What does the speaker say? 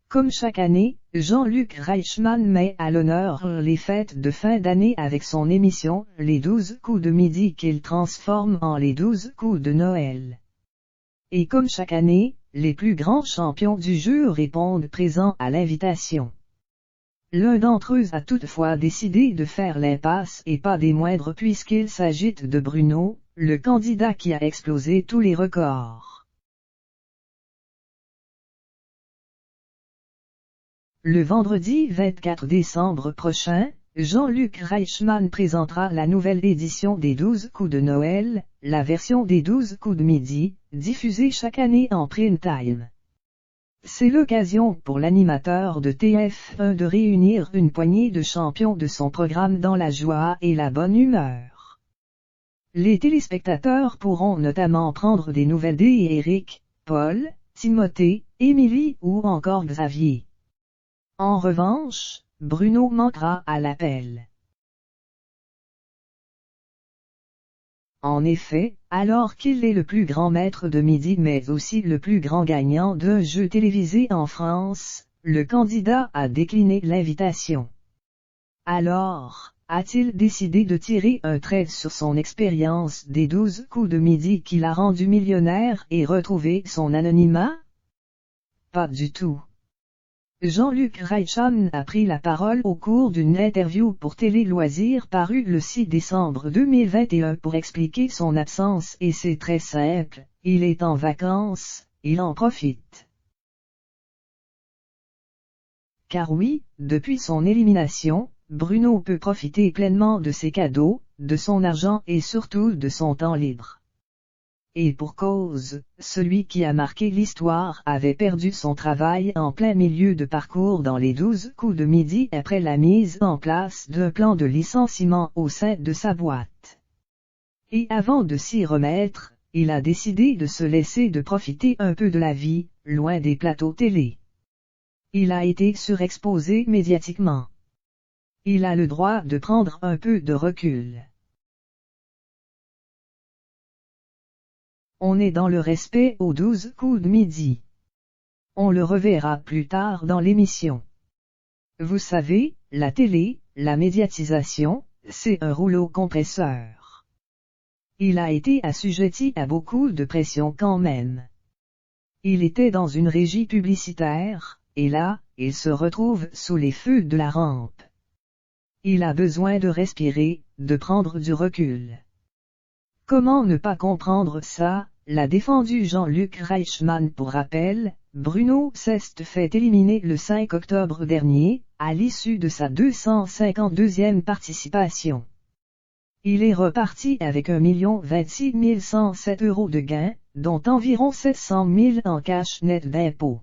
Comme chaque année, Jean-Luc Reichmann met à l'honneur les fêtes de fin d'année avec son émission Les 12 coups de midi qu'il transforme en les 12 coups de Noël. Et comme chaque année, les plus grands champions du jeu répondent présents à l'invitation. L'un d'entre eux a toutefois décidé de faire l'impasse et pas des moindres puisqu'il s'agit de Bruno, le candidat qui a explosé tous les records. Le vendredi 24 décembre prochain, Jean-Luc Reichmann présentera la nouvelle édition des 12 coups de Noël, la version des 12 coups de midi, diffusée chaque année en prime time. C'est l'occasion pour l'animateur de TF1 de réunir une poignée de champions de son programme dans la joie et la bonne humeur. Les téléspectateurs pourront notamment prendre des nouvelles d'Éric, Paul, Timothée, Émilie ou encore Xavier. En revanche, Bruno manquera à l'appel. En effet, alors qu'il est le plus grand maître de midi mais aussi le plus grand gagnant d'un jeu télévisé en France, le candidat a décliné l'invitation. Alors, a-t-il décidé de tirer un trait sur son expérience des 12 coups de midi qui l'a rendu millionnaire et retrouvé son anonymat? Pas du tout. Jean-Luc Reichmann a pris la parole au cours d'une interview pour Télé Loisirs parue le 6 décembre 2021 pour expliquer son absence et c'est très simple, il est en vacances, il en profite. Car oui, depuis son élimination, Bruno peut profiter pleinement de ses cadeaux, de son argent et surtout de son temps libre. Et pour cause, celui qui a marqué l'histoire avait perdu son travail en plein milieu de parcours dans les 12 coups de midi après la mise en place d'un plan de licenciement au sein de sa boîte. Et avant de s'y remettre, il a décidé de se laisser de profiter un peu de la vie, loin des plateaux télé. Il a été surexposé médiatiquement. Il a le droit de prendre un peu de recul. On est dans le respect aux 12 coups de midi. On le reverra plus tard dans l'émission. Vous savez, la télé, la médiatisation, c'est un rouleau compresseur. Il a été assujetti à beaucoup de pression quand même. Il était dans une régie publicitaire, et là, il se retrouve sous les feux de la rampe. Il a besoin de respirer, de prendre du recul. Comment ne pas comprendre ça, l'a défendu Jean-Luc Reichmann pour rappel, Bruno s'est fait éliminer le 5 octobre dernier, à l'issue de sa 252e participation. Il est reparti avec 1 026 107 € de gains, dont environ 700 000 en cash net d'impôts.